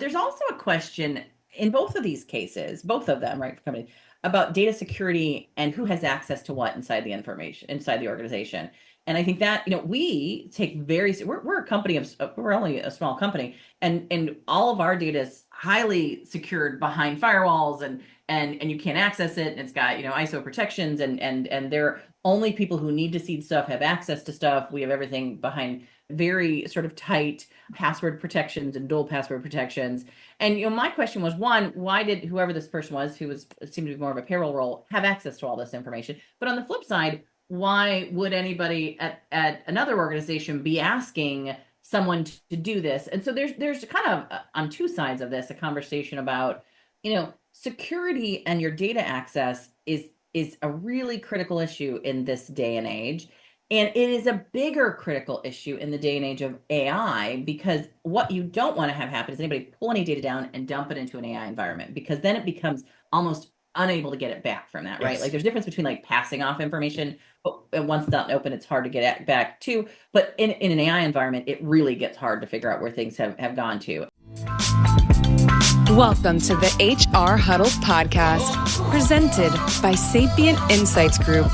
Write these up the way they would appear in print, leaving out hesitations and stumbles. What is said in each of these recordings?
there's also a question in both of these cases, both of them, right, for company, about data security and who has access to what inside the information, inside the organization. And I think that, we take we're a company we're only a small company, and all of our data is highly secured behind firewalls, and you can't access it. And it's got, ISO protections, and they're only people who need to see stuff have access to stuff. We have everything behind very sort of tight password protections and dual password protections. And my question was, one, why did whoever this person was, who seemed to be more of a payroll role, have access to all this information? But on the flip side, why would anybody at another organization be asking someone to do this? And so there's kind of on two sides of this a conversation about, security and your data access is a really critical issue in this day and age. And it is a bigger critical issue in the day and age of AI, because what you don't want to have happen is anybody pull any data down and dump it into an AI environment, because then it becomes almost unable to get it back from that, right? Yes. Like there's a difference between like passing off information, but once it's out and open, it's hard to get it back too. But in an AI environment, it really gets hard to figure out where things have gone to. Welcome to the HR Huddle podcast, presented by Sapient Insights Group,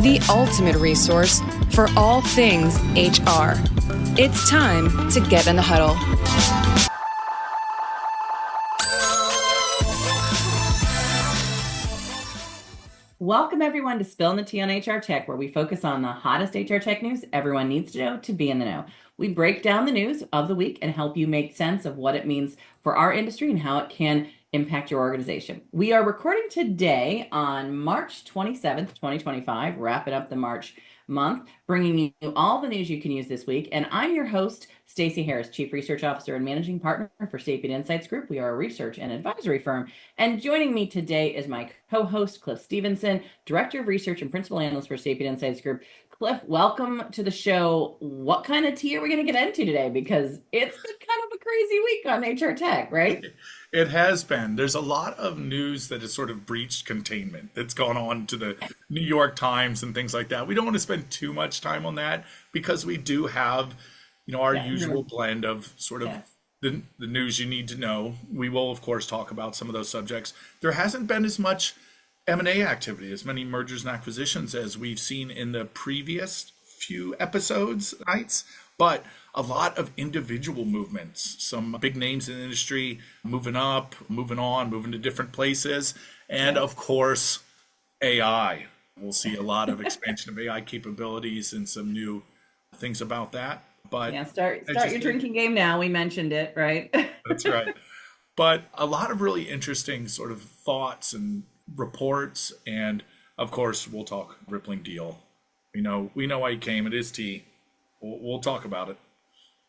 the ultimate resource for all things HR. It's time to get in the huddle. Welcome everyone to Spilling the Tea on HR Tech, where we focus on the hottest HR tech news everyone needs to know to be in the know. We break down the news of the week and help you make sense of what it means for our industry and how it can impact your organization. We are recording today on March 27th, 2025, wrapping up the March month, bringing you all the news you can use this week. And I'm your host, Stacey Harris, Chief Research Officer and Managing Partner for Sapient Insights Group. We are a research and advisory firm. And joining me today is my co-host, Cliff Stevenson, Director of Research and Principal Analyst for Sapient Insights Group. Cliff, welcome to the show. What kind of tea are we going to get into today? Because it's been kind of a crazy week on HR Tech, right? It has been. There's a lot of news that has sort of breached containment that's gone on to the New York Times and things like that. We don't want to spend too much time on that because we do have, our usual blend of sort of the news you need to know. We will, of course, talk about some of those subjects. There hasn't been as much M&A activity, as many mergers and acquisitions as we've seen in the previous few episodes, nights, but a lot of individual movements, some big names in the industry moving up, moving on, moving to different places. And of course, AI. We'll see a lot of expansion of AI capabilities and some new things about that. But yeah, start your drinking game now. We mentioned it, right? That's right. But a lot of really interesting sort of thoughts and reports. And of course, we'll talk Rippling deal. We know why he came. It is tea. We'll talk about it.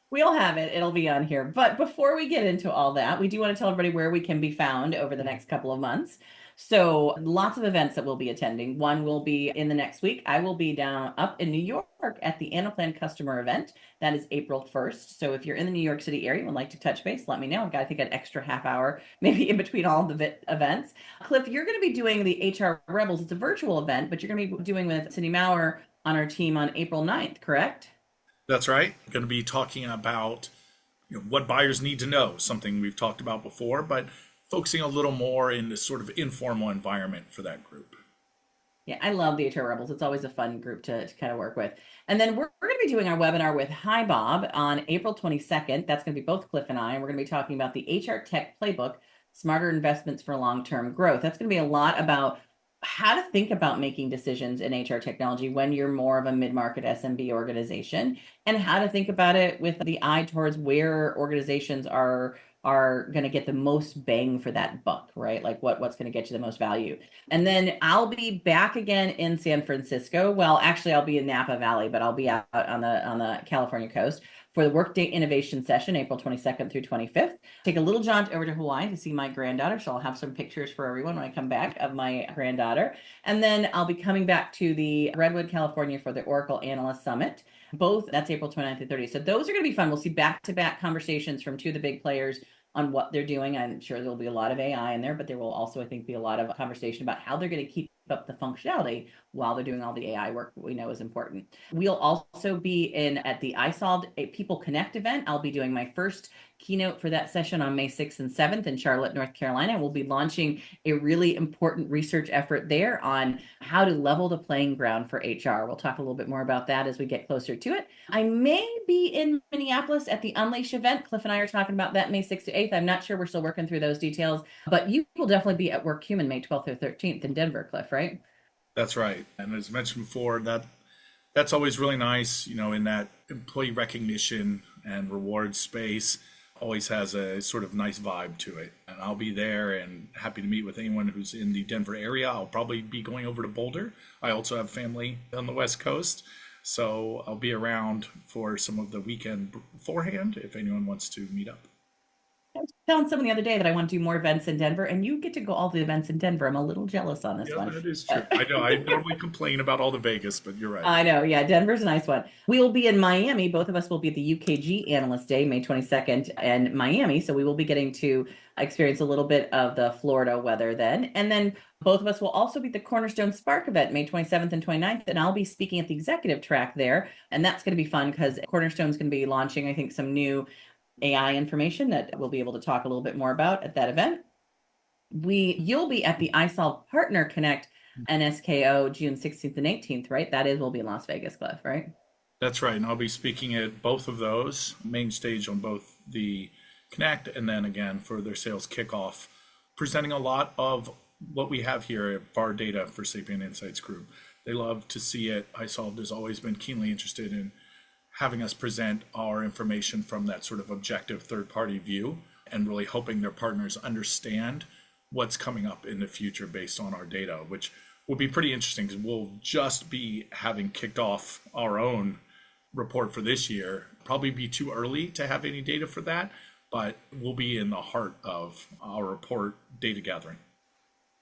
We'll have it. It'll be on here. But before we get into all that, we do want to tell everybody where we can be found over the next couple of months. So lots of events that we'll be attending. One will be in the next week. I will be down up in New York at the Anaplan customer event. That is April 1st. So if you're in the New York City area and would like to touch base, let me know. I've got, I think, an extra half hour, maybe in between all of the events. Cliff, you're going to be doing the HR Rebels. It's a virtual event, but you're going to be doing with Cindy Maurer on our team on April 9th, correct? That's right. I'm going to be talking about what buyers need to know, something we've talked about before, but focusing a little more in this sort of informal environment for that group. Yeah, I love the HR Rebels. It's always a fun group to kind of work with. And then we're going to be doing our webinar with Hi Bob on April 22nd. That's going to be both Cliff and I. And we're going to be talking about the HR Tech Playbook, Smarter Investments for Long-Term Growth. That's going to be a lot about how to think about making decisions in HR technology when you're more of a mid-market SMB organization, and how to think about it with the eye towards where organizations are going to get the most bang for that buck, right? Like what's going to get you the most value. And then I'll be back again in San Francisco. Well, actually, I'll be in Napa Valley, but I'll be out on the California coast for the Workday Innovation Session, April 22nd through 25th. Take a little jaunt over to Hawaii to see my granddaughter. So I'll have some pictures for everyone when I come back of my granddaughter. And then I'll be coming back to the Redwood, California for the Oracle Analyst Summit. Both, that's April 29th through 30th. So those are going to be fun. We'll see back-to-back conversations from two of the big players on what they're doing. I'm sure there'll be a lot of AI in there, but there will also, I think, be a lot of conversation about how they're going to keep up the functionality while they're doing all the AI work we know is important. We'll also be at the iSolved People Connect event. I'll be doing my first keynote for that session on May 6th and 7th in Charlotte, North Carolina. We'll be launching a really important research effort there on how to level the playing ground for HR. We'll talk a little bit more about that as we get closer to it. I may be in Minneapolis at the Unleash event. Cliff and I are talking about that May 6th to 8th. I'm not sure. We're still working through those details, but you will definitely be at WorkHuman May 12th or 13th in Denver, Cliff, right? That's right. And as mentioned before, that's always really nice, in that employee recognition and reward space always has a sort of nice vibe to it. And I'll be there and happy to meet with anyone who's in the Denver area. I'll probably be going over to Boulder. I also have family on the West Coast. So I'll be around for some of the weekend beforehand if anyone wants to meet up. I was telling someone the other day that I want to do more events in Denver, and you get to go all the events in Denver. I'm a little jealous on this Yeah, one. that is true. I know. I normally complain about all the Vegas, but you're right. I know. Yeah, Denver's a nice one. We will be in Miami. Both of us will be at the UKG Analyst Day, May 22nd, and Miami. So we will be getting to experience a little bit of the Florida weather then. And then both of us will also be at the Cornerstone Spark event, May 27th and 29th. And I'll be speaking at the executive track there. And that's going to be fun because Cornerstone's going to be launching, I think, some new AI information that we'll be able to talk a little bit more about at that event. You'll be at the iSolved Partner Connect NSKO June 16th and 18th, right? We'll be in Las Vegas, Cliff, right? That's right. And I'll be speaking at both of those, main stage on both the Connect and then again for their sales kickoff, presenting a lot of what we have here at VAR Data for Sapient Insights Group. They love to see it. iSolved has always been keenly interested in having us present our information from that sort of objective third-party view and really hoping their partners understand what's coming up in the future based on our data, which will be pretty interesting because we'll just be having kicked off our own report for this year. Probably be too early to have any data for that, but we'll be in the heart of our report data gathering.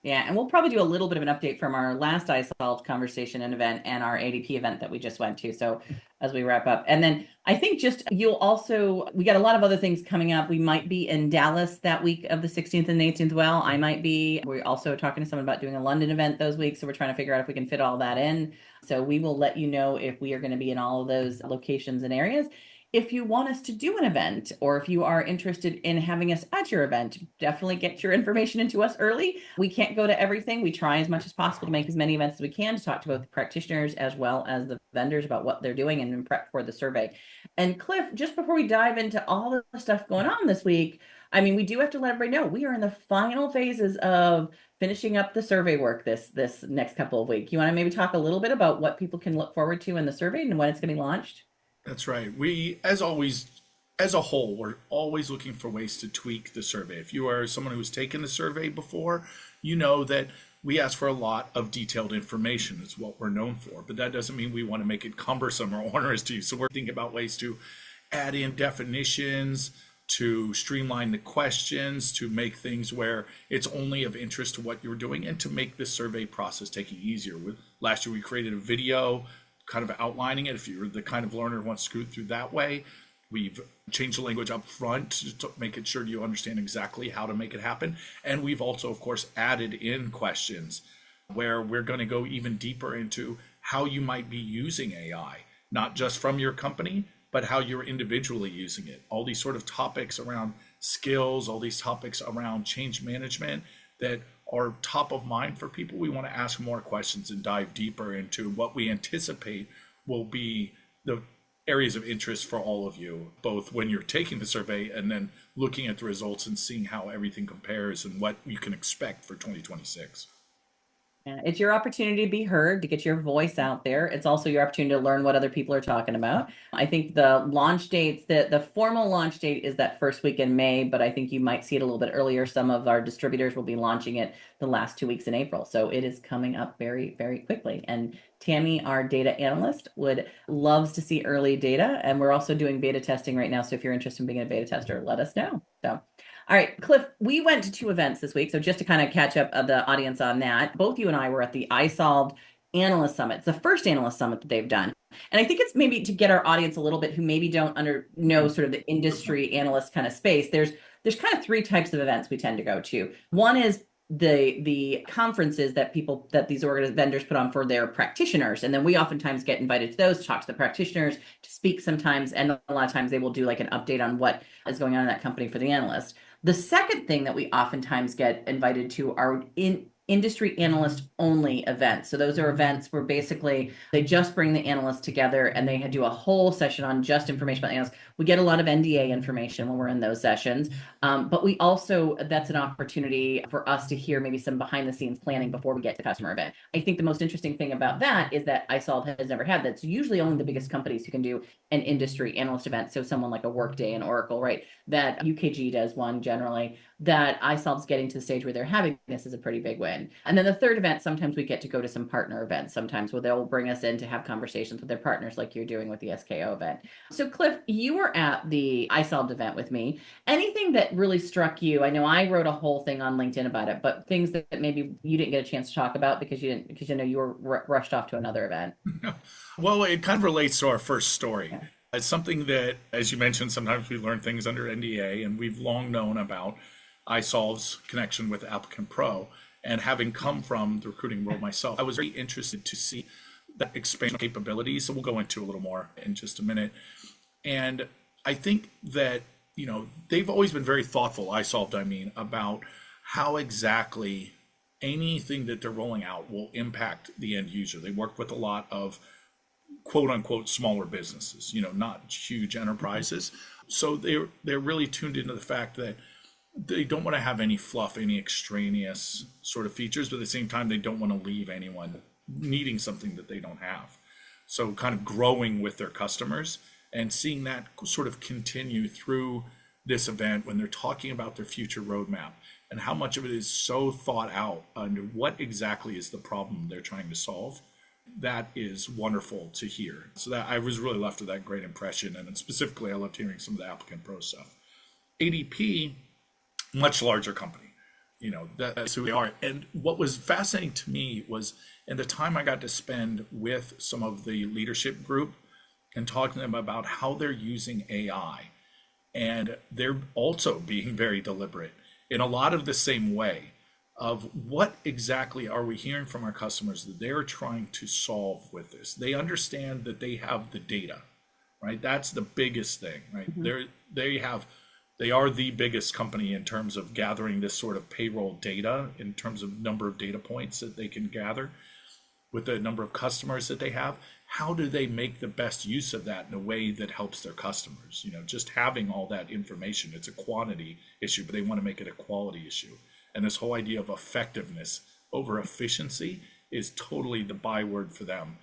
Yeah, and we'll probably do a little bit of an update from our last iSolved conversation and event and our ADP event that we just went to. So as we wrap up, and then I think we got a lot of other things coming up. We might be in Dallas that week of the 16th and 18th. Well, we're also talking to someone about doing a London event those weeks. So we're trying to figure out if we can fit all that in. So we will let you know if we are going to be in all of those locations and areas. If you want us to do an event, or if you are interested in having us at your event, definitely get your information into us early. We can't go to everything. We try as much as possible to make as many events as we can to talk to both the practitioners as well as the vendors about what they're doing and prep for the survey. And Cliff, just before we dive into all the stuff going on this week, we do have to let everybody know we are in the final phases of finishing up the survey work this next couple of weeks. You want to maybe talk a little bit about what people can look forward to in the survey and when it's going to be launched? That's right. We, as always, as a whole, we're always looking for ways to tweak the survey. If you are someone who's taken the survey before, you know that we ask for a lot of detailed information. It's what we're known for, but that doesn't mean we want to make it cumbersome or onerous to you. So we're thinking about ways to add in definitions, to streamline the questions, to make things where it's only of interest to what you're doing, and to make the survey process taking easier. Last year, we created a video kind of outlining it. If you're the kind of learner who wants to go through that way, we've changed the language up front to make it sure you understand exactly how to make it happen. And we've also, of course, added in questions where we're going to go even deeper into how you might be using AI, not just from your company, but how you're individually using it. All these sort of topics around skills, all these topics around change management that are top of mind for people. We want to ask more questions and dive deeper into what we anticipate will be the areas of interest for all of you, both when you're taking the survey and then looking at the results and seeing how everything compares and what you can expect for 2026. It's your opportunity to be heard, to get your voice out there. It's also your opportunity to learn what other people are talking about. I think the launch dates, the formal launch date is that first week in May, but I think you might see it a little bit earlier. Some of our distributors will be launching it the last 2 weeks in April. So it is coming up very, very quickly. And Tammy, our data analyst, loves to see early data. And we're also doing beta testing right now. So if you're interested in being a beta tester, let us know. So. All right, Cliff, we went to 2 events this week. So just to kind of catch up the audience on that, both you and I were at the iSolved Analyst Summit. It's the first Analyst Summit that they've done. And I think it's maybe to get our audience a little bit who maybe don't know sort of the industry analyst kind of space. There's kind of 3 types of events we tend to go to. One is the conferences that these vendors put on for their practitioners, and then we oftentimes get invited to those to talk to the practitioners, to speak sometimes, and a lot of times they will do like an update on what is going on in that company for the analyst. The second thing that we oftentimes get invited to are in industry analyst only events. So those are events where basically they just bring the analysts together and they do a whole session on just information about analysts. We get a lot of NDA information when we're in those sessions. But we also, that's an opportunity for us to hear maybe some behind the scenes planning before we get to the customer event. I think the most interesting thing about that is that iSolved has never had that. It's usually only the biggest companies who can do an industry analyst event. So someone like a Workday and Oracle, right? That UKG does one generally. That iSolved's getting to the stage where they're having this is a pretty big win. And then the third event, sometimes we get to go to some partner events, sometimes where they'll bring us in to have conversations with their partners like you're doing with the SKO event. So Cliff, you were at the iSolved event with me. Anything that really struck you? I know I wrote a whole thing on LinkedIn about it, but things that maybe you didn't get a chance to talk about because you know you were rushed off to another event. Well, it kind of relates to our first story. Yeah. It's something that, as you mentioned, sometimes we learn things under NDA, and we've long known about iSolved's connection with ApplicatPro. And having come from the recruiting world myself, I was very interested to see that expansion capabilities. So we'll go into a little more in just a minute. And I think that, you know, they've always been very thoughtful, iSolved, I mean, about how exactly anything that they're rolling out will impact the end user. They work with a lot of quote unquote smaller businesses, you know, not huge enterprises. So they're really tuned into the fact that they don't want to have any fluff, any extraneous sort of features, but at the same time, they don't want to leave anyone needing something that they don't have. So kind of growing with their customers and seeing that sort of continue through this event when they're talking about their future roadmap and how much of it is so thought out under what exactly is the problem they're trying to solve. That is wonderful to hear. So that I was really left with that great impression. And then specifically, I loved hearing some of the ApplicatPro stuff. ADP, much larger company, you know, that's who they are. And what was fascinating to me was in the time I got to spend with some of the leadership group and talking to them about how they're using AI. And they're also being very deliberate in a lot of the same way of what exactly are we hearing from our customers that they're trying to solve with this. They understand that they have the data, right? That's the biggest thing, right? Mm-hmm. They are the biggest company in terms of gathering this sort of payroll data, in terms of number of data points that they can gather with the number of customers that they have. How do they make the best use of that in a way that helps their customers? You know, just having all that information, it's a quantity issue, but they want to make it a quality issue. And this whole idea of effectiveness over efficiency is totally the byword for them.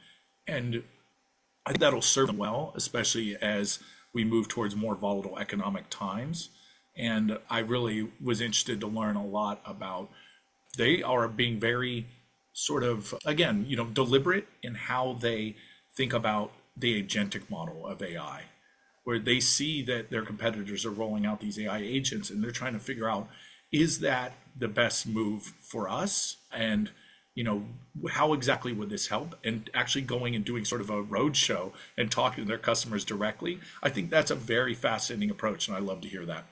And I think that'll serve them well, especially as we move towards more volatile economic times. And I really was interested to learn a lot about, they are being very sort of, again, you know, deliberate in how they think about the agentic model of AI, where they see that their competitors are rolling out these AI agents and they're trying to figure out, is that the best move for us? And, you know, how exactly would this help? And actually going and doing sort of a road show and talking to their customers directly. I think that's a very fascinating approach, and I love to hear that.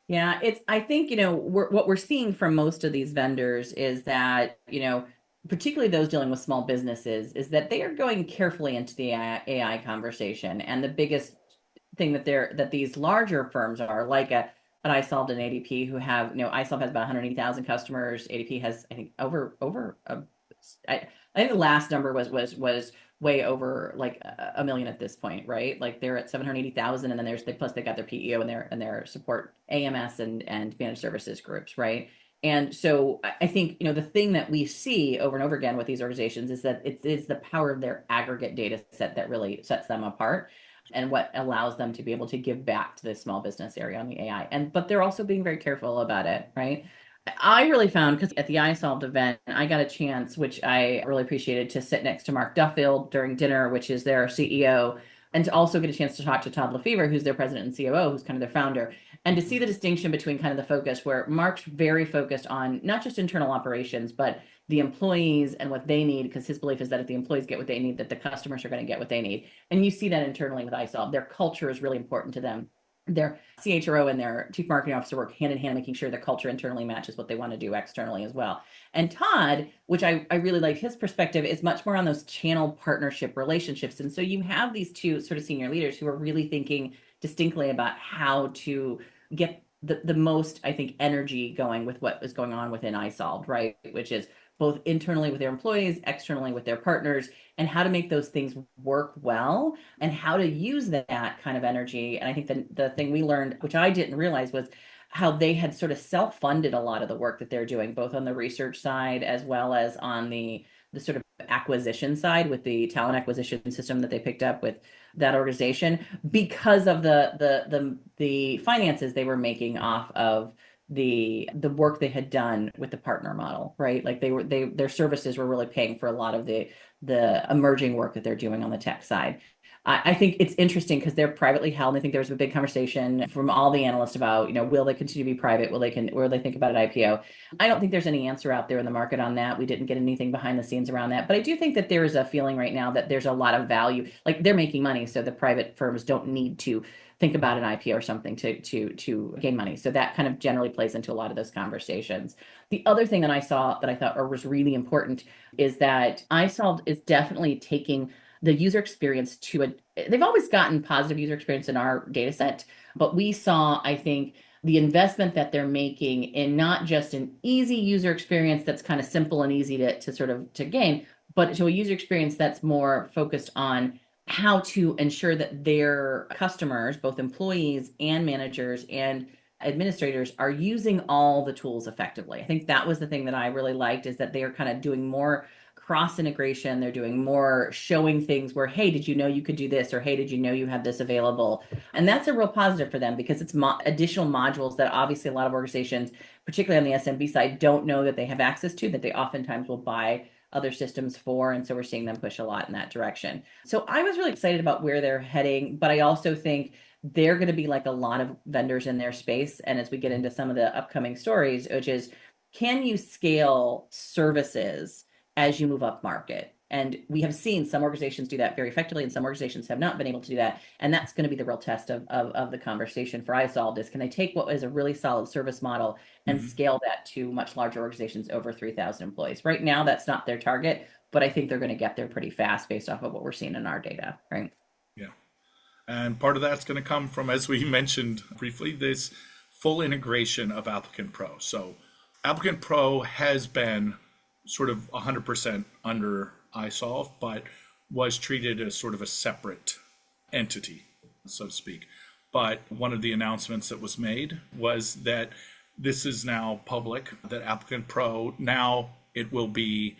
Yeah, I think, you know, what we're seeing from most of these vendors is that, you know, particularly those dealing with small businesses, is that they are going carefully into the AI conversation. And the biggest thing that these larger firms are, like an iSolved and ADP, who have, you know, iSolved has about 180,000 customers. ADP has, I think, I think the last number was way over like a million at this point, right? Like they're at 780,000, and then they got their PEO and their support AMS and managed services groups, right? And so I think, you know, the thing that we see over and over again with these organizations is that it's the power of their aggregate data set that really sets them apart, and what allows them to be able to give back to the small business area on the AI. But they're also being very careful about it, right? I really found, because at the iSolved event, I got a chance, which I really appreciated, to sit next to Mark Duffield during dinner, which is their CEO, and to also get a chance to talk to Todd Lefevre, who's their president and COO, who's kind of their founder, and to see the distinction between kind of the focus, where Mark's very focused on not just internal operations, but the employees and what they need, because his belief is that if the employees get what they need, that the customers are going to get what they need. And you see that internally with iSolved. Their culture is really important to them. their CHRO and their chief marketing officer work hand in hand, making sure the culture internally matches what they want to do externally as well. And Todd, which I really like his perspective, is much more on those channel partnership relationships. And so you have these two sort of senior leaders who are really thinking distinctly about how to get the most, I think, energy going with what is going on within iSolved, right? Which is both internally with their employees, externally with their partners, and how to make those things work well and how to use that kind of energy. And I think the thing we learned, which I didn't realize, was how they had sort of self-funded a lot of the work that they're doing, both on the research side as well as on the sort of acquisition side with the talent acquisition system that they picked up with that organization because of the finances they were making off of the work they had done with the partner model, right? Like their services were really paying for a lot of the emerging work that they're doing on the tech side. I think it's interesting because they're privately held. I think there was a big conversation from all the analysts about, will they continue to be private? Will they think about an IPO? I don't think there's any answer out there in the market on that. We didn't get anything behind the scenes around that. But I do think that there is a feeling right now that there's a lot of value. Like they're making money, so the private firms don't need to think about an IPO or something to gain money. So that kind of generally plays into a lot of those conversations. The other thing that I saw that I thought was really important is that iSolved is definitely taking the user experience they've always gotten positive user experience in our data set, but we saw, I think, the investment that they're making in not just an easy user experience that's kind of simple and easy to gain, but to a user experience that's more focused on how to ensure that their customers, both employees and managers and administrators, are using all the tools effectively. I think that was the thing that I really liked, is that they are kind of doing more cross integration. They're doing more showing things where, hey, did you know you could do this? Or hey, did you know you have this available? And that's a real positive for them because it's additional modules that obviously a lot of organizations, particularly on the SMB side, don't know that they have access to, that they oftentimes will buy other systems for. And so we're seeing them push a lot in that direction. So I was really excited about where they're heading, but I also think they're going to be like a lot of vendors in their space. And as we get into some of the upcoming stories, which is, can you scale services as you move up market? And we have seen some organizations do that very effectively, and some organizations have not been able to do that. And that's going to be the real test of the conversation for iSolved, is can they take what is a really solid service model and scale that to much larger organizations over 3,000 employees? Right now, that's not their target, but I think they're going to get there pretty fast based off of what we're seeing in our data, right? Yeah. And part of that's going to come from, as we mentioned briefly, this full integration of ApplicatPro. So ApplicatPro has been sort of 100% under iSolved, but was treated as sort of a separate entity, so to speak. But one of the announcements that was made was that this is now public, that ApplicatPro, now it will be,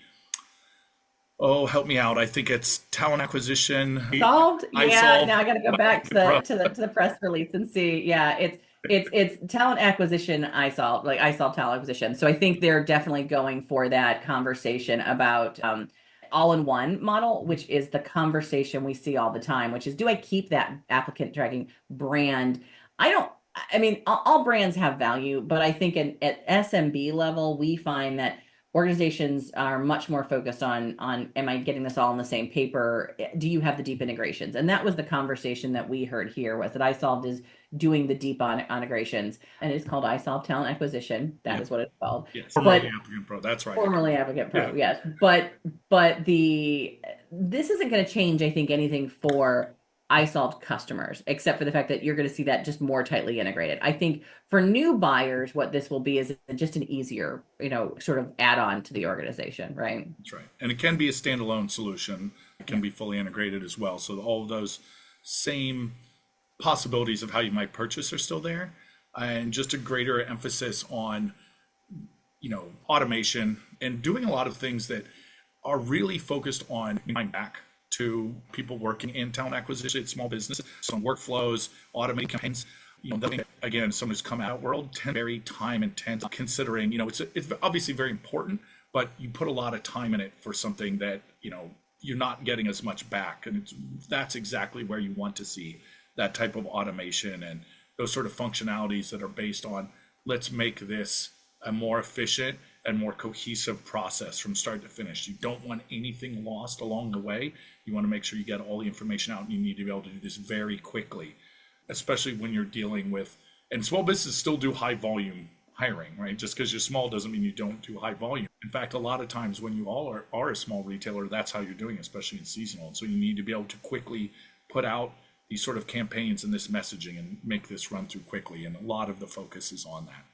oh, help me out, I think it's talent acquisition. Solved? Yeah, iSolved, now I got to go back to the press release and see. Yeah, it's talent acquisition iSolved, like iSolved talent acquisition. So I think they're definitely going for that conversation about all-in-one model, which is the conversation we see all the time, which is, do I keep that applicant tracking brand? I mean, all brands have value, but I think at SMB level, we find that organizations are much more focused on am I getting this all on the same paper? Do you have the deep integrations? And that was the conversation that we heard here, was that iSolved is doing the deep integrations, and it's called iSolved Talent Acquisition. That is what it's called. Yes, formerly ApplicatPro. That's right. Formerly ApplicatPro, yes. But this isn't going to change, I think, anything for iSolved customers, except for the fact that you're going to see that just more tightly integrated. I think for new buyers, what this will be is just an easier, sort of add-on to the organization, right? That's right. And it can be a standalone solution. It can be fully integrated as well. So all of those same possibilities of how you might purchase are still there. And just a greater emphasis on, automation and doing a lot of things that are really focused on going back to people working in talent acquisition, small businesses, some workflows, automated campaigns. Again, someone who's come out world, very time intense, considering, it's obviously very important, but you put a lot of time in it for something that, you're not getting as much back. And that's exactly where you want to see that type of automation and those sort of functionalities that are based on, let's make this a more efficient and more cohesive process from start to finish. You don't want anything lost along the way. You want to make sure you get all the information out, and you need to be able to do this very quickly. especially when you're dealing with, and small businesses still do high volume hiring, right? Just because you're small doesn't mean you don't do high volume. In fact, a lot of times when you all are a small retailer, that's how you're doing, especially in seasonal. And so you need to be able to quickly put out these sort of campaigns and this messaging and make this run through quickly. And a lot of the focus is on that.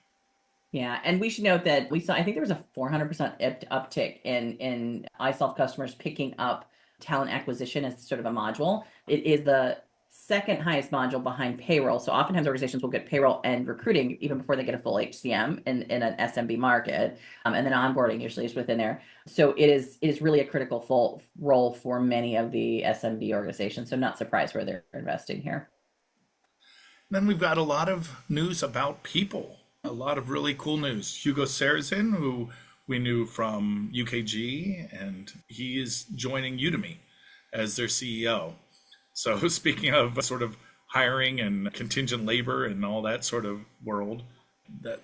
Yeah, and we should note that we saw, I think there was a 400% uptick in iSolved customers picking up talent acquisition as sort of a module. It is the second highest module behind payroll. So oftentimes organizations will get payroll and recruiting even before they get a full HCM in an SMB market. And then onboarding usually is within there. So it is really a critical full role for many of the SMB organizations. So not surprised where they're investing here. Then we've got a lot of news about people, a lot of really cool news. Hugo Sarrazin, who we knew from UKG, and he is joining Udemy as their CEO. So speaking of sort of hiring and contingent labor and all that sort of world,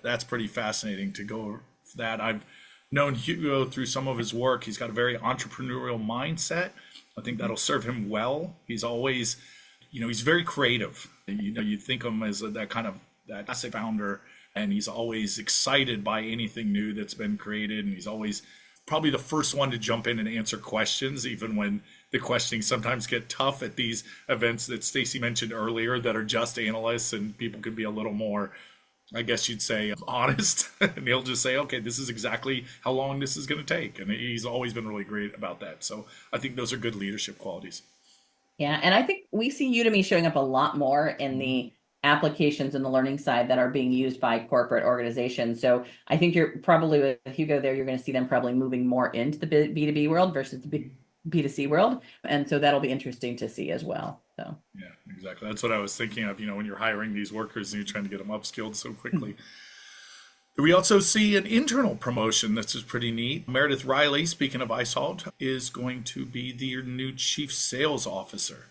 that's pretty fascinating to go for that. I've known Hugo through some of his work. He's got a very entrepreneurial mindset. I think that'll serve him well. He's always, he's very creative. You think of him as that kind of that classic founder, and he's always excited by anything new that's been created. And he's always probably the first one to jump in and answer questions, even when the questioning sometimes get tough at these events that Stacey mentioned earlier that are just analysts, and people can be a little more, I guess you'd say, honest. And he'll just say, okay, this is exactly how long this is going to take. And he's always been really great about that. So I think those are good leadership qualities. Yeah, and I think we see Udemy showing up a lot more in the applications and the learning side that are being used by corporate organizations. So I think you're probably with Hugo there, you're going to see them probably moving more into the B2B world versus the B2C world. And so that'll be interesting to see as well. So yeah, exactly. That's what I was thinking of, when you're hiring these workers and you're trying to get them upskilled so quickly. We also see an internal promotion that's just pretty neat. Meredith Riley, speaking of iSolved, is going to be the new chief sales officer.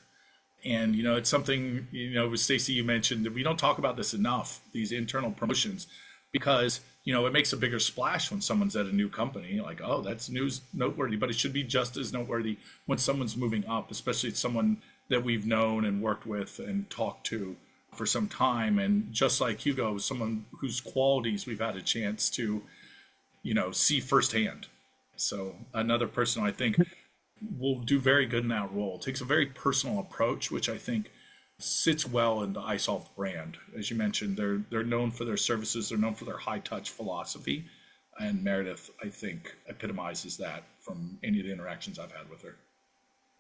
And, it's something, with Stacey, you mentioned that we don't talk about this enough, these internal promotions, because, it makes a bigger splash when someone's at a new company, like, oh, that's news noteworthy, but it should be just as noteworthy when someone's moving up, especially someone that we've known and worked with and talked to for some time. And just like Hugo, someone whose qualities we've had a chance to, see firsthand. So another person I think will do very good in that role. Takes a very personal approach, which I think sits well in the iSolved brand. As you mentioned, they're known for their services. They're known for their high touch philosophy. And Meredith, I think, epitomizes that from any of the interactions I've had with her.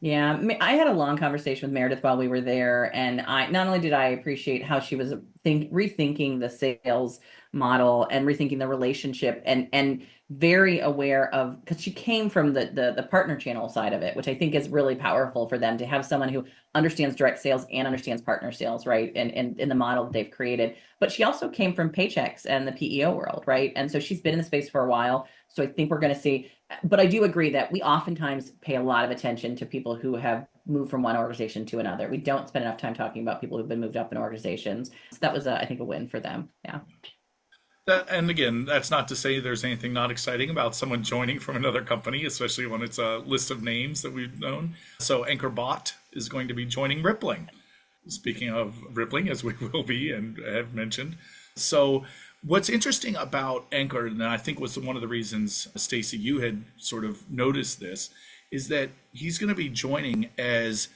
yeah, I had a long conversation with Meredith while we were there, and I not only did I appreciate how she was rethinking the sales model and rethinking the relationship, and very aware of, because she came from the partner channel side of it, which I think is really powerful for them to have someone who understands direct sales and understands partner sales, right? And in the model that they've created. But she also came from Paychex and the PEO world, right? And so she's been in the space for a while. So I think we're going to see, but I do agree that we oftentimes pay a lot of attention to people who have moved from one organization to another. We don't spend enough time talking about people who've been moved up in organizations. So that was, I think, a win for them. Yeah. And again, that's not to say there's anything not exciting about someone joining from another company, especially when it's a list of names that we've known. So AnchorBot is going to be joining Rippling. Speaking of Rippling, as we will be and have mentioned. So what's interesting about Anchor, and I think was one of the reasons, Stacey, you had sort of noticed this, is that he's going to be joining as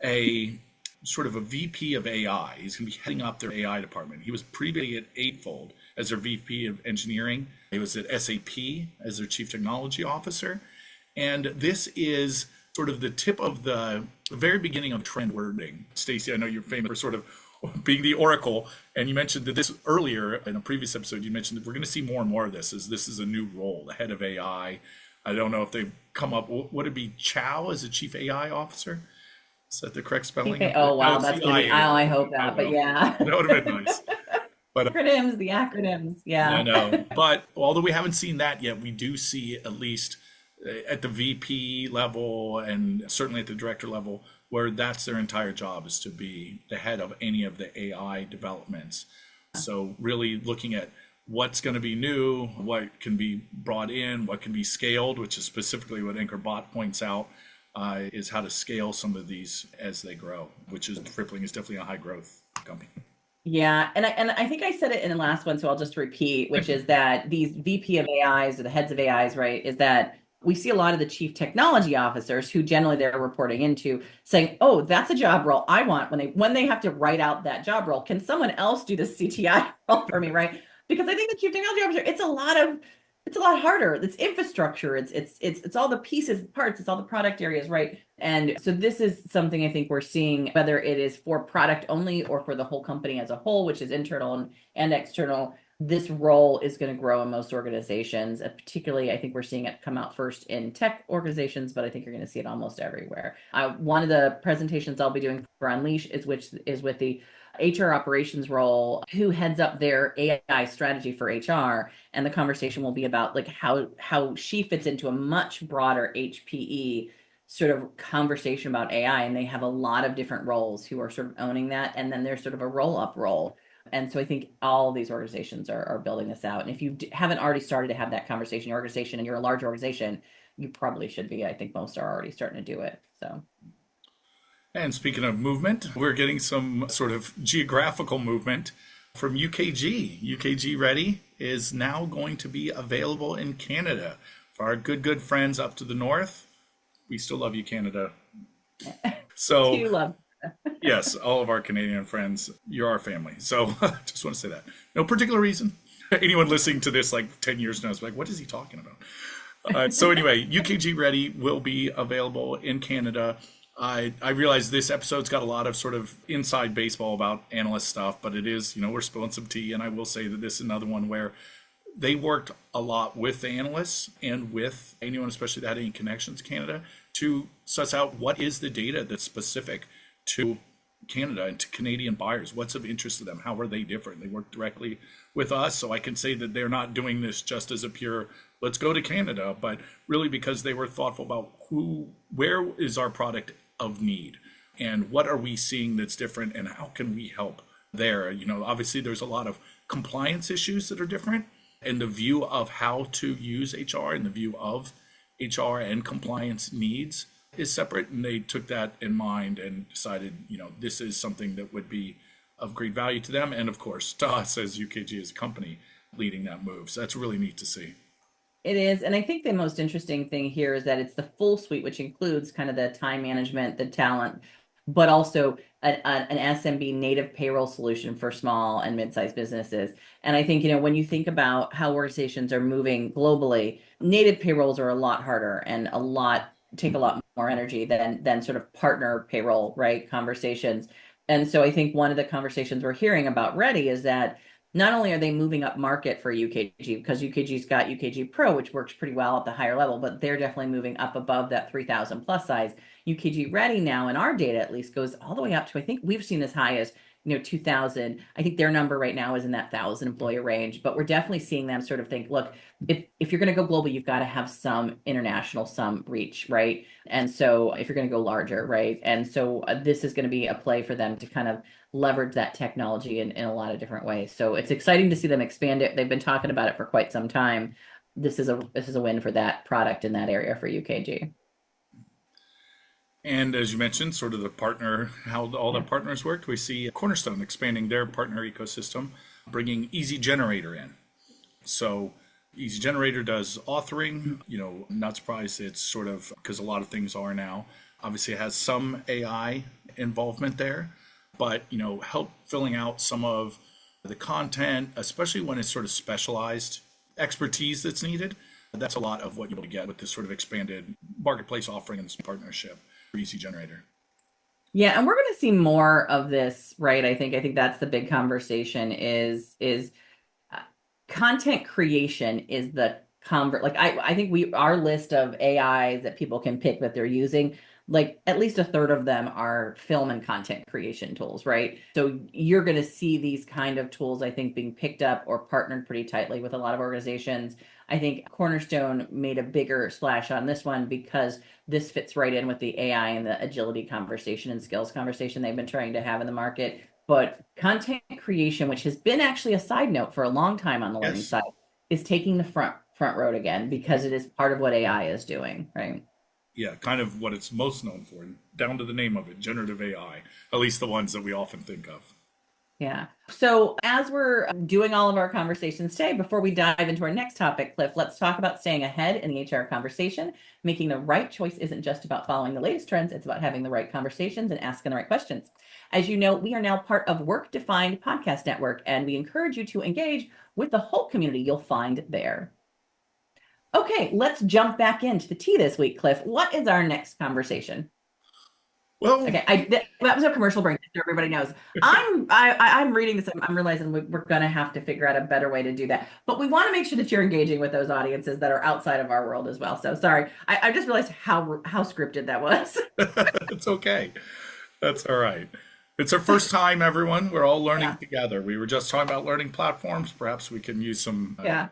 a sort of a VP of AI. He's going to be heading up their AI department. He was previously at Eightfold as their VP of engineering. He was at SAP as their chief technology officer. And this is sort of the tip of the very beginning of trend wording. Stacey, I know you're famous for sort of being the oracle, and you mentioned that this earlier in a previous episode. You mentioned that we're going to see more and more of this, as this is a new role, the head of AI. I don't know if they've come up, would it be Chow as a chief AI officer? Is that the correct spelling? Oh, wow, that's going to be, I hope that, but yeah. That would have been nice. But the acronyms, yeah. I know. But although we haven't seen that yet, we do see, at least at the VP level and certainly at the director level, where that's their entire job, is to be the head of any of the AI developments. So really looking at what's going to be new, what can be brought in, what can be scaled, which is specifically what AnchorBot points out, is how to scale some of these as they grow, which is Rippling is definitely a high growth company. Yeah, and I think I said it in the last one, so I'll just repeat, which is that these VP of AIs or the heads of AIs, right, is that we see a lot of the chief technology officers who generally they're reporting into saying, "Oh, that's a job role I want." When they have to write out that job role, can someone else do the CTI role for me, right? Because I think the chief technology officer, it's a lot harder. It's infrastructure. It's all the pieces, parts. It's all the product areas, right? And so this is something I think we're seeing, whether it is for product only or for the whole company as a whole, which is internal and external. This role is going to grow in most organizations. Particularly, I think we're seeing it come out first in tech organizations, but I think you're going to see it almost everywhere. One of the presentations I'll be doing for Unleash is with the HR operations role, who heads up their AI strategy for HR, and the conversation will be about like how she fits into a much broader HPE sort of conversation about AI. And they have a lot of different roles who are sort of owning that, and then there's sort of a roll-up role. And so I think all these organizations are building this out. And if you haven't already started to have that conversation in your organization and you're a large organization, you probably should be. I think most are already starting to do it. So. And speaking of movement, we're getting some sort of geographical movement from UKG. UKG Ready is now going to be available in Canada. For our good friends up to the north, we still love you, Canada. So, You love. yes, all of our Canadian friends, you're our family. So just want to say that. No particular reason. Anyone listening to this like 10 years now is like, what is he talking about? So anyway, UKG Ready will be available in Canada. I realize this episode's got a lot of sort of inside baseball about analyst stuff, but it is, we're spilling some tea. And I will say that this is another one where they worked a lot with the analysts and with anyone, especially that had any connections to Canada, to suss out what is the data that's specific to Canada and to Canadian buyers. What's of interest to them? How are they different? They work directly with us. So I can say that they're not doing this just as a pure, let's go to Canada, but really because they were thoughtful about where is our product of need and what are we seeing that's different and how can we help there? Obviously there's a lot of compliance issues that are different, and the view of how to use HR and the view of HR and compliance needs is separate. And they took that in mind and decided, this is something that would be of great value to them. And of course, to us as UKG as a company leading that move. So that's really neat to see. It is. And I think the most interesting thing here is that it's the full suite, which includes kind of the time management, the talent, but also an SMB native payroll solution for small and mid-sized businesses. And I think, when you think about how organizations are moving globally, native payrolls are a lot harder and take a lot more energy than sort of partner payroll, right? Conversations. And so I think one of the conversations we're hearing about Ready is that not only are they moving up market for UKG, because UKG's got UKG Pro, which works pretty well at the higher level, but they're definitely moving up above that 3,000 plus size. UKG Ready now, in our data at least, goes all the way up to, I think we've seen as high as 2,000. I think their number right now is in that 1,000 employee range, but we're definitely seeing them sort of think, look, if you're going to go global, you've got to have some international, some reach, right? And so if you're going to go larger, right? And so this is going to be a play for them to kind of leverage that technology in a lot of different ways. So it's exciting to see them expand it. They've been talking about it for quite some time. This is a win for that product in that area for UKG. And as you mentioned, sort of the partner, how all the partners worked, we see Cornerstone expanding their partner ecosystem, bringing Easy Generator in. So Easy Generator does authoring, not surprised it's sort of, because a lot of things are now, obviously it has some AI involvement there, but, help filling out some of the content, especially when it's sort of specialized expertise that's needed. That's a lot of what you're able to get with this sort of expanded marketplace offering and partnership. Easy Generator. Yeah, and we're going to see more of this, right? I think that's the big conversation is content creation is the I think our list of AIs that people can pick that they're using, like at least a third of them are film and content creation tools, right? So you're going to see these kind of tools, I think, being picked up or partnered pretty tightly with a lot of organizations. I think Cornerstone made a bigger splash on this one because this fits right in with the AI and the agility conversation and skills conversation they've been trying to have in the market. But content creation, which has been actually a side note for a long time on the learning side, is taking the front road again because it is part of what AI is doing, right? Yeah, kind of what it's most known for, down to the name of it, generative AI, at least the ones that we often think of. Yeah. So as we're doing all of our conversations today, before we dive into our next topic, Cliff, let's talk about staying ahead in the HR conversation. Making the right choice isn't just about following the latest trends, it's about having the right conversations and asking the right questions. As you know, we are now part of Work Defined Podcast Network, and we encourage you to engage with the whole community you'll find there. Okay, let's jump back into the tea this week, Cliff. What is our next conversation? Well, Okay, that was a commercial break, so everybody knows. I'm reading this. I'm realizing we're gonna have to figure out a better way to do that. But we want to make sure that you're engaging with those audiences that are outside of our world as well. So sorry, I just realized how scripted that was. it's okay. That's all right. It's our first time, everyone. We're all learning Yeah, together. We were just talking about learning platforms. Perhaps we can use some. yeah,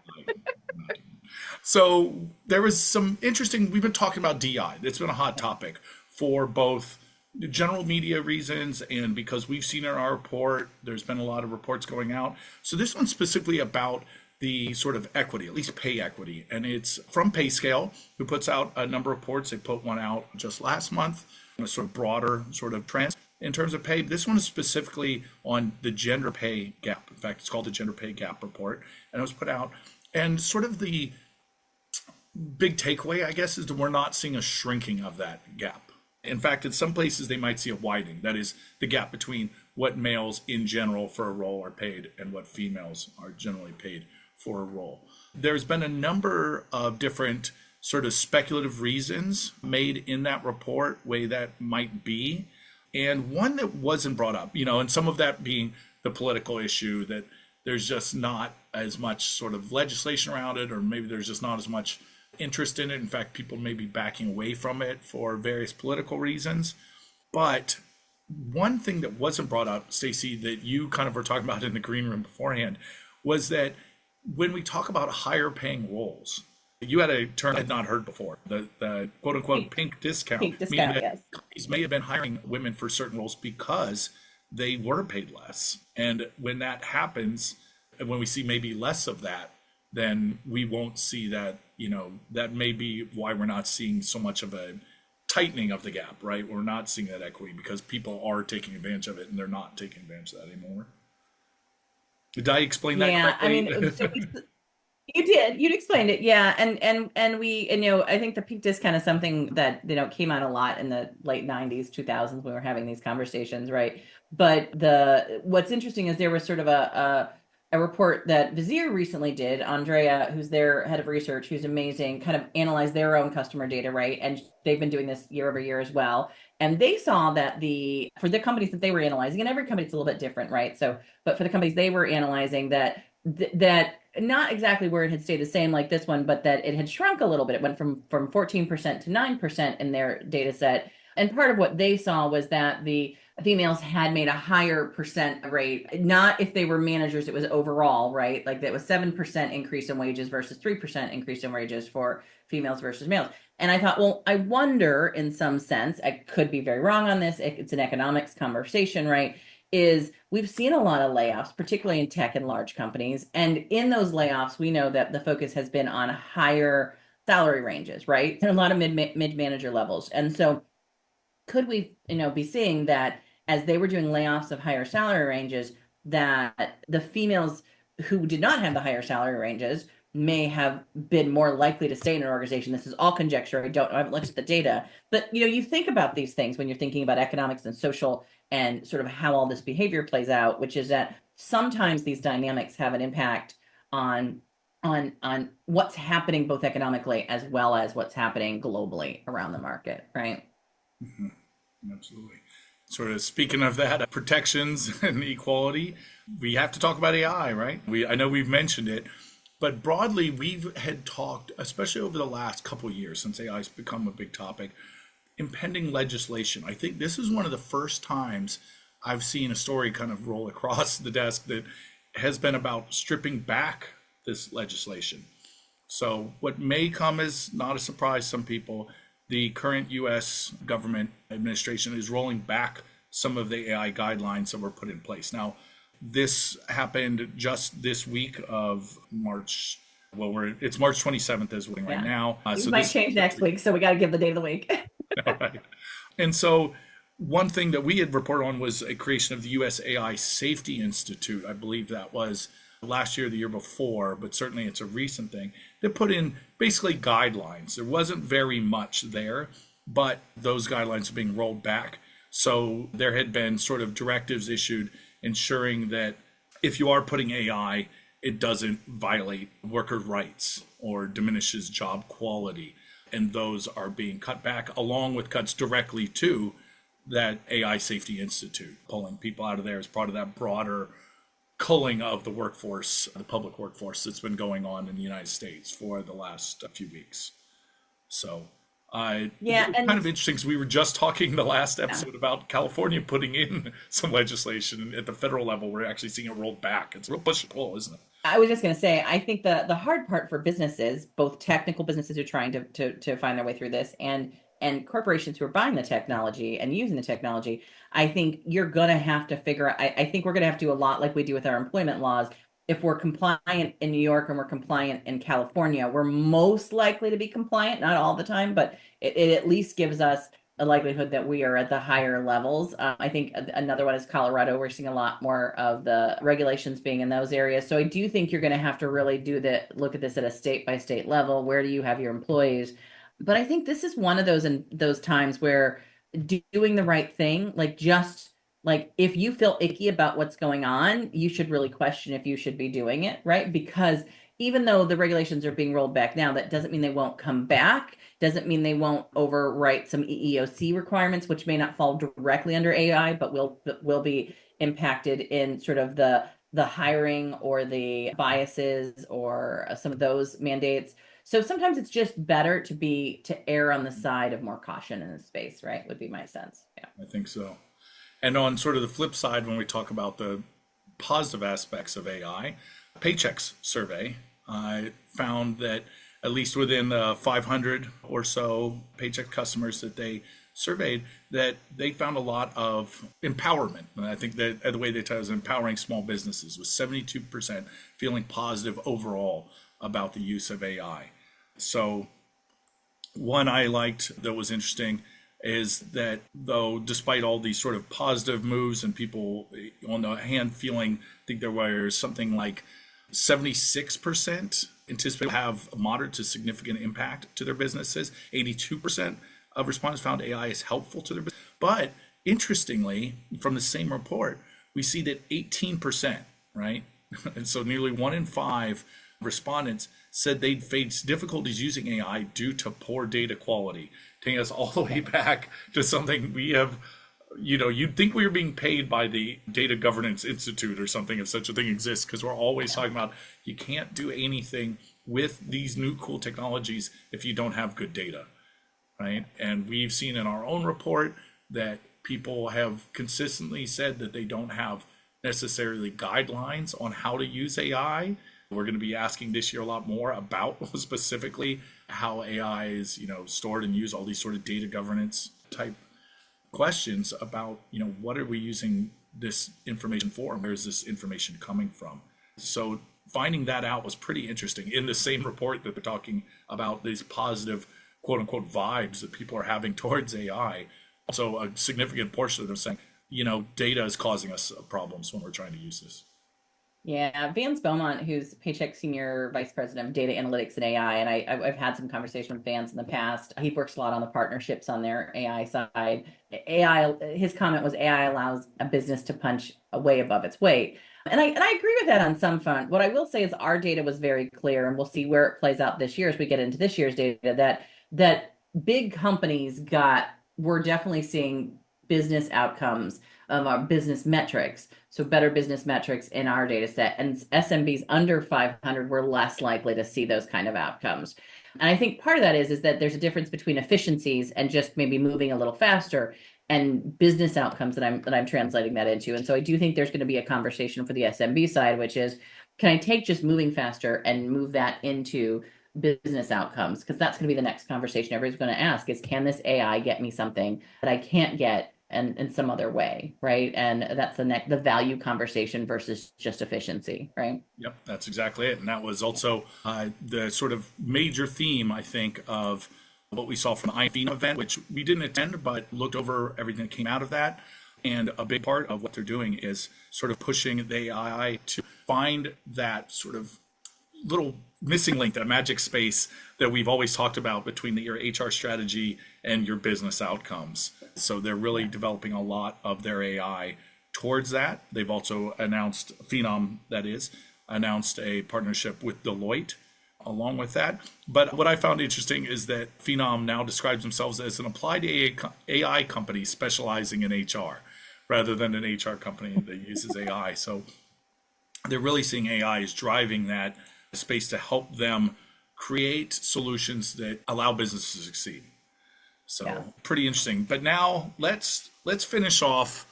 So there was some interesting. We've been talking about DI. It's been a hot topic for both general media reasons and because we've seen in our report, there's been a lot of reports going out. So this one's specifically about the sort of equity, at least pay equity. And it's from PayScale, who puts out a number of reports. They put one out just last month, a sort of broader sort of trend in terms of pay. This one is specifically on the gender pay gap. In fact, it's called the Gender Pay Gap Report, and it was put out. And sort of the big takeaway, I guess, is that we're not seeing a shrinking of that gap. In fact, in some places, they might see a widening. That is the gap between what males in general for a role are paid and what females are generally paid for a role. There's been a number of different sort of speculative reasons made in that report, way that might be. And one that wasn't brought up, and some of that being the political issue, that there's just not as much sort of legislation around it, or maybe there's just not as much interest in it. In fact, people may be backing away from it for various political reasons. But one thing that wasn't brought up, Stacey, that you kind of were talking about in the green room beforehand, was that when we talk about higher paying roles, you had a term I had not heard before, the quote unquote pink discount. pink Meaning discount, that yes. companies may have been hiring women for certain roles because they were paid less. And when that happens, and when we see maybe less of that, then we won't see that, that may be why we're not seeing so much of a tightening of the gap, right? We're not seeing that equity because people are taking advantage of it and they're not taking advantage of that anymore. Did I explain that Yeah, I correctly? mean, so you did. You'd explained it. Yeah. And we, I think the peak discount is something that, came out a lot in the late 90s, 2000s when we were having these conversations, right? But what's interesting is there was sort of a report that Vizier recently did. Andrea, who's their head of research, who's amazing, kind of analyzed their own customer data, right? And they've been doing this year over year as well. And they saw that for the companies that they were analyzing, and every company's a little bit different, right? So, but for the companies they were analyzing, that not exactly where it had stayed the same like this one, but that it had shrunk a little bit. It went from 14% to 9% in their data set. And part of what they saw was that the females had made a higher percent rate, not if they were managers, it was overall, right? Like that was 7% increase in wages versus 3% increase in wages for females versus males. And I thought, well, I wonder in some sense, I could be very wrong on this. It's an economics conversation, right? Is we've seen a lot of layoffs, particularly in tech and large companies. And in those layoffs, we know that the focus has been on higher salary ranges, right? And a lot of mid-manager levels. And so could we, be seeing that as they were doing layoffs of higher salary ranges, that the females who did not have the higher salary ranges may have been more likely to stay in an organization. This is all conjecture. I haven't looked at the data, but you think about these things when you're thinking about economics and social and sort of how all this behavior plays out, which is that sometimes these dynamics have an impact on what's happening both economically as well as what's happening globally around the market, right? Mhm. Absolutely. Sort of speaking of that, protections and equality, we have to talk about AI, right? I know we've mentioned it, but broadly, we've had talked, especially over the last couple of years since AI has become a big topic, impending legislation. I think this is one of the first times I've seen a story kind of roll across the desk that has been about stripping back this legislation. So what may come as not a surprise to some people, the current US government administration is rolling back some of the AI guidelines that were put in place. Now, this happened just this week of March. Well, it's March 27th as we're right now. It might change next week, so we got to give the day of the week. All right. And so one thing that we had reported on was a creation of the US AI Safety Institute. I believe that was last year, the year before, but certainly it's a recent thing that put in basically guidelines. There wasn't very much there, but those guidelines are being rolled back. So there had been sort of directives issued ensuring that if you are putting AI, it doesn't violate worker rights or diminishes job quality. And those are being cut back, along with cuts directly to that AI Safety Institute, pulling people out of there as part of that broader culling of the workforce, the public workforce that's been going on in the United States for the last few weeks. So Yeah, it's and kind of interesting because we were just talking the last episode about California putting in some legislation at the federal level. We're actually seeing it rolled back. It's a real push and pull, isn't it? I was just going to say, I think the hard part for businesses, both technical businesses who are trying to find their way through this, and corporations who are buying the technology and using the technology, I think you're going to have to figure out. I think we're going to have to do a lot like we do with our employment laws. If we're compliant in New York and we're compliant in California, we're most likely to be compliant, not all the time, but it at least gives us a likelihood that we are at the higher levels. I think another one is Colorado. We're seeing a lot more of the regulations being in those areas. So I do think you're going to have to really look at this at a state by state level. Where do you have your employees? But I think this is one of those times where doing the right thing, like just like if you feel icky about what's going on, you should really question if you should be doing it, right? Because even though the regulations are being rolled back now, that doesn't mean they won't come back. Doesn't mean they won't overwrite some EEOC requirements, which may not fall directly under AI, but will be impacted in sort of the hiring or the biases or some of those mandates. So sometimes it's just better to err on the side of more caution in this space, right? Would be my sense. Yeah. I think so. And on sort of the flip side, when we talk about the positive aspects of AI, Paychex survey found that at least within the 500 or so Paychex customers that they surveyed, that they found a lot of empowerment. And I think that the way they tell it is empowering small businesses, with 72% feeling positive overall about the use of AI. So one I liked that was interesting is that though despite all these sort of positive moves and people on the hand feeling, I think there was something like 76% anticipate have a moderate to significant impact to their businesses. 82% of respondents found AI is helpful to their business. But interestingly, from the same report, we see that 18%, right? And so nearly 1 in 5 respondents said they'd face difficulties using AI due to poor data quality, taking us all the way back to something we have, you'd think we were being paid by the Data Governance Institute or something if such a thing exists, because we're always talking about you can't do anything with these new cool technologies if you don't have good data, right? And we've seen in our own report that people have consistently said that they don't have necessarily guidelines on how to use AI. We're going to be asking this year a lot more about specifically how AI is, stored and used, all these sort of data governance type questions about, what are we using this information for and where is this information coming from? So finding that out was pretty interesting in the same report that they're talking about these positive, quote unquote, vibes that people are having towards AI. Also, a significant portion of them saying, data is causing us problems when we're trying to use this. Yeah, Vance Beaumont, who's Paychex Senior Vice President of Data Analytics and AI, and I've had some conversation with Vance in the past. He works a lot on the partnerships on their AI side. His comment was AI allows a business to punch way above its weight. And I agree with that on some front. What I will say is our data was very clear, and we'll see where it plays out this year as we get into this year's data, that big companies we're definitely seeing business outcomes of our business metrics. So better business metrics in our data set, and SMBs under 500 were less likely to see those kind of outcomes. And I think part of that is that there's a difference between efficiencies and just maybe moving a little faster and business outcomes that I'm translating that into. And so I do think there's going to be a conversation for the SMB side, which is, can I take just moving faster and move that into business outcomes? Because that's going to be the next conversation everybody's going to ask is, can this AI get me something that I can't get and in some other way, right? And that's the value conversation versus just efficiency, right? Yep, that's exactly it. And that was also the sort of major theme, I think, of what we saw from the IFINA event, which we didn't attend, but looked over everything that came out of that. And a big part of what they're doing is sort of pushing the AI to find that sort of little missing link, that magic space that we've always talked about between your HR strategy and your business outcomes. So they're really developing a lot of their AI towards that. They've also announced, Phenom, that is, announced a partnership with Deloitte along with that. But what I found interesting is that Phenom now describes themselves as an applied AI company specializing in HR rather than an HR company that uses AI. So they're really seeing AI as driving that space to help them create solutions that allow businesses to succeed. So pretty interesting. But now let's finish off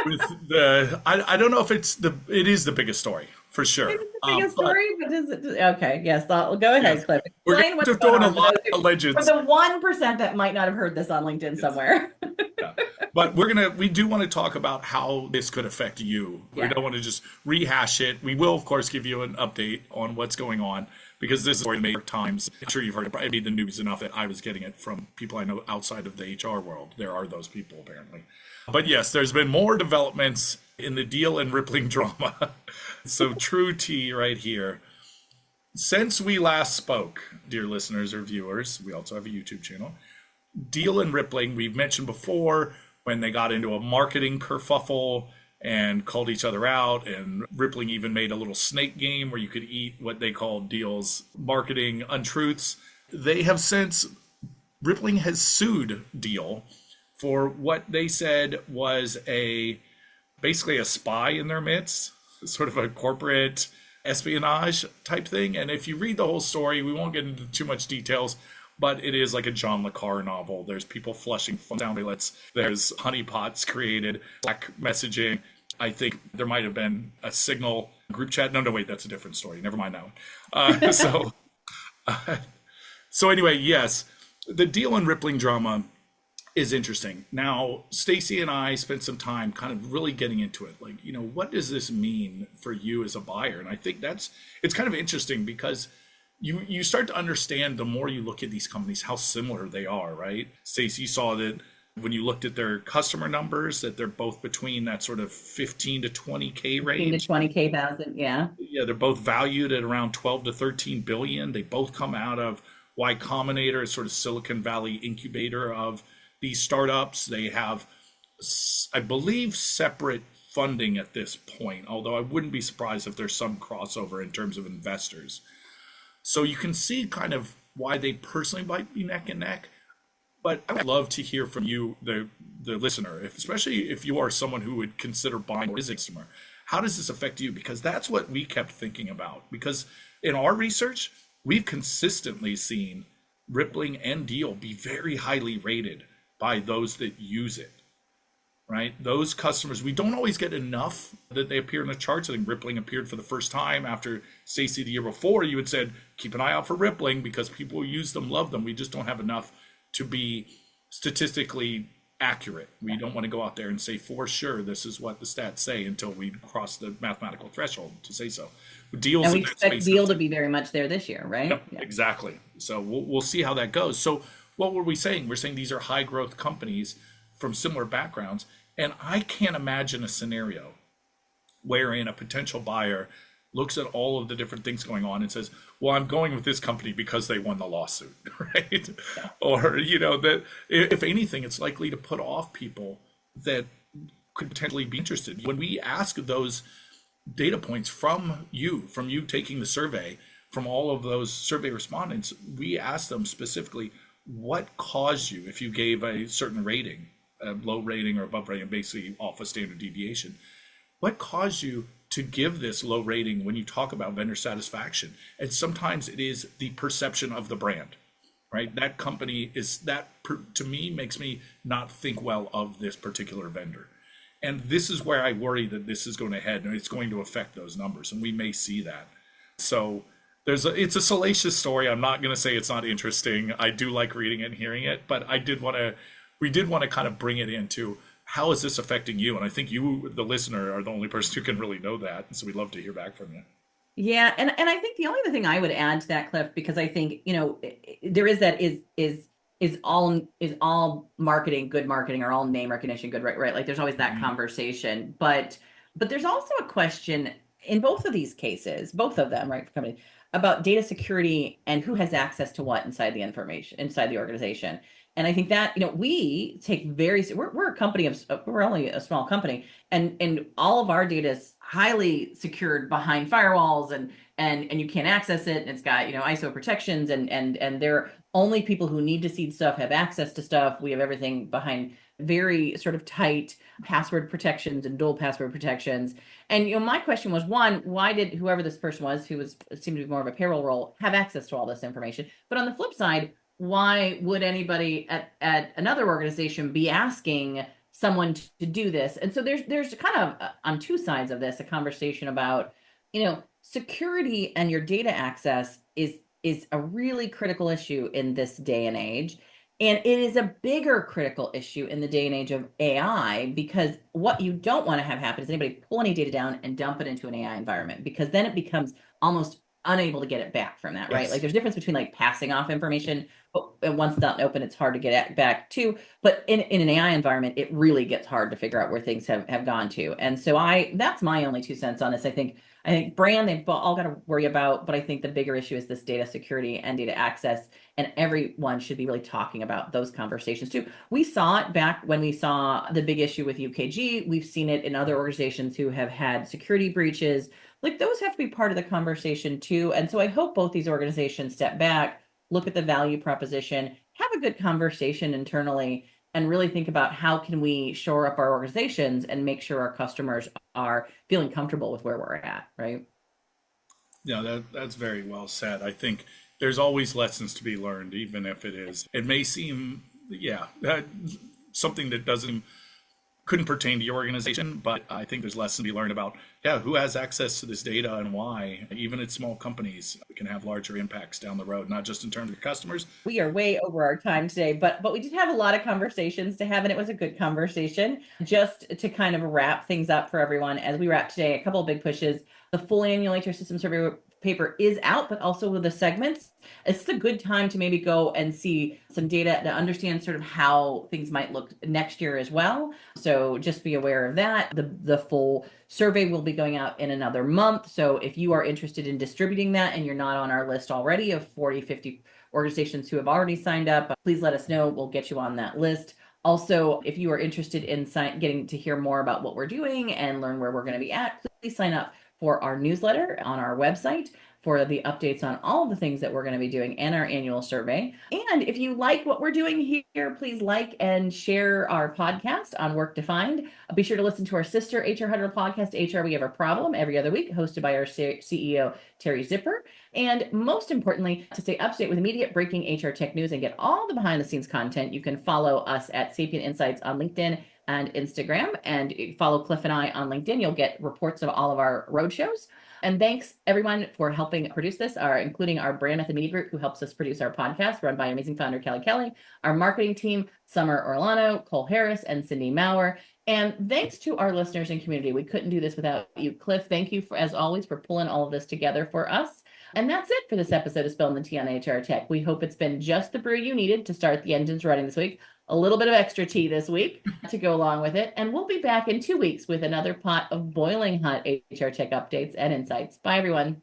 with the, I don't know if it is the biggest story for sure. Is it the biggest story? But is it, okay, yes, go ahead, Cliff. We're going to throw in a lot of legends. For the 1% that might not have heard this on LinkedIn somewhere. But we do want to talk about how this could affect you. We don't want to just rehash it. We will, of course, give you an update on what's going on, because this is where the major times, I'm sure you've heard it, I made the news enough that I was getting it from people I know outside of the HR world. There are those people, apparently. But yes, there's been more developments in the Deel and Rippling drama. So true tea right here. Since we last spoke, dear listeners or viewers, we also have a YouTube channel, Deel and Rippling, we've mentioned before when they got into a marketing kerfuffle and called each other out, and Rippling even made a little snake game where you could eat what they called Deel's marketing untruths. They have since, Rippling has sued Deel for what they said was basically a spy in their midst, sort of a corporate espionage type thing. And if you read the whole story, we won't get into too much details, but it is like a John le Carre novel. There's people flushing sound toilets. There's honeypots created, Slack messaging. I think there might have been a Signal group chat. No, wait, that's a different story. Never mind that one. So anyway, yes, the Deel and Rippling drama is interesting. Now, Stacey and I spent some time kind of really getting into it. Like, what does this mean for you as a buyer? And I think it's kind of interesting because you start to understand the more you look at these companies, how similar they are, right? Stacey, you saw that when you looked at their customer numbers, that they're both between that sort of 15 to 20K range. 15 to 20K thousand, yeah. Yeah, they're both valued at around 12 to 13 billion. They both come out of Y Combinator, sort of Silicon Valley incubator of these startups. They have, I believe, separate funding at this point, although I wouldn't be surprised if there's some crossover in terms of investors. So you can see kind of why they personally might be neck and neck. But I would love to hear from you, the listener, especially if you are someone who would consider buying or is a customer. How does this affect you? Because that's what we kept thinking about. Because in our research, we've consistently seen Rippling and Deel be very highly rated by those that use it, right? Those customers, we don't always get enough that they appear in the charts. I think Rippling appeared for the first time after Stacey the year before. You had said, keep an eye out for Rippling because people who use them love them. We just don't have enough to be statistically accurate. We don't want to go out there and say for sure this is what the stats say until we cross the mathematical threshold to say so. Deel's and we expect Deel to be very much there this year, right? Yep, yeah. Exactly. So we'll see how that goes. So what were we saying? We're saying these are high growth companies from similar backgrounds. And I can't imagine a scenario wherein a potential buyer looks at all of the different things going on and says, well, I'm going with this company because they won the lawsuit, right? Yeah. Or, that if anything, it's likely to put off people that could potentially be interested. When we ask those data points from you taking the survey, from all of those survey respondents, we ask them specifically, what caused you, if you gave a certain rating, a low rating or above rating, basically off a standard deviation, what caused you to give this low rating when you talk about vendor satisfaction? And sometimes it is the perception of the brand, right? That company to me, makes me not think well of this particular vendor. And this is where I worry that this is going to head and it's going to affect those numbers. And we may see that. So it's a salacious story. I'm not going to say it's not interesting. I do like reading it and hearing it, but we did want to kind of bring it into how is this affecting you? And I think you, the listener, are the only person who can really know that. And so we'd love to hear back from you. Yeah, and I think the only other thing I would add to that, Cliff, because I think, there is that is all marketing good marketing or all name recognition good, right? Right. Like there's always that Mhm. conversation. But there's also a question in both of these cases, both of them, right, for company, about data security and who has access to what inside the information, inside the organization. And I think that, we take we're a company we're only a small company, and all of our data is highly secured behind firewalls, and you can't access it, and it's got ISO protections, and they're only people who need to see stuff have access to stuff. We have everything behind very sort of tight password protections and dual password protections. And my question was, one, why did whoever this person was, who was seemed to be more of a payroll role, have access to all this information? But on the flip side, why would anybody at another organization be asking someone to do this? And so there's kind of on two sides of this a conversation about, security and your data access is a really critical issue in this day and age. And it is a bigger critical issue in the day and age of AI, because what you don't want to have happen is anybody pull any data down and dump it into an AI environment, because then it becomes almost unable to get it back from that, right? Like Yes. there's a difference between like passing off information, but and once it's out and open, it's hard to get it back too. But in an AI environment, it really gets hard to figure out where things have gone to. And so that's my only 2 cents on this. I think brand they've all got to worry about, but I think the bigger issue is this data security and data access, and everyone should be really talking about those conversations too. We saw it back when we saw the big issue with UKG. We've seen it in other organizations who have had security breaches. Like those have to be part of the conversation too. And so I hope both these organizations step back, look at the value proposition, have a good conversation internally, and really think about how can we shore up our organizations and make sure our customers are feeling comfortable with where we're at, right? Yeah, that's very well said. I think there's always lessons to be learned, even if it is. It may seem, yeah, something that doesn't couldn't pertain to your organization, but I think there's lessons to be learned about, yeah, who has access to this data and why. Even at small companies, it can have larger impacts down the road, not just in terms of customers. We are way over our time today, but we did have a lot of conversations to have, and it was a good conversation. Just to kind of wrap things up for everyone as we wrap today, a couple of big pushes. The full annual HR system survey paper is out, but also with the segments. It's a good time to maybe go and see some data to understand sort of how things might look next year as well. So just be aware of that. The full survey will be going out in another month. So if you are interested in distributing that and you're not on our list already of 40, 50 organizations who have already signed up, please let us know. We'll get you on that list. Also, if you are interested in getting to hear more about what we're doing and learn where we're going to be at, please sign up for our newsletter on our website for the updates on all the things that we're going to be doing and our annual survey. And if you like what we're doing here, please like and share our podcast on Work Defined. Be sure to listen to our sister HR Huddle podcast, HR We Have a Problem, every other week, hosted by our CEO, Terry Zipper. And most importantly, to stay up to date with immediate breaking HR tech news and get all the behind the scenes content, you can follow us at Sapient Insights on LinkedIn and Instagram, and follow Cliff and I on LinkedIn. You'll get reports of all of our roadshows. And thanks everyone for helping produce this, including our Brand Method Media Group, who helps us produce our podcast, run by amazing founder Kelly, our marketing team, Summer Orlano, Cole Harris, and Cindy Maurer. And thanks to our listeners and community. We couldn't do this without you. Cliff, thank you as always, for pulling all of this together for us. And that's it for this episode of Spilling the Tea on HR Tech. We hope it's been just the brew you needed to start the engines running this week. A little bit of extra tea this week to go along with it. And we'll be back in 2 weeks with another pot of boiling hot HR Tech updates and insights. Bye, everyone.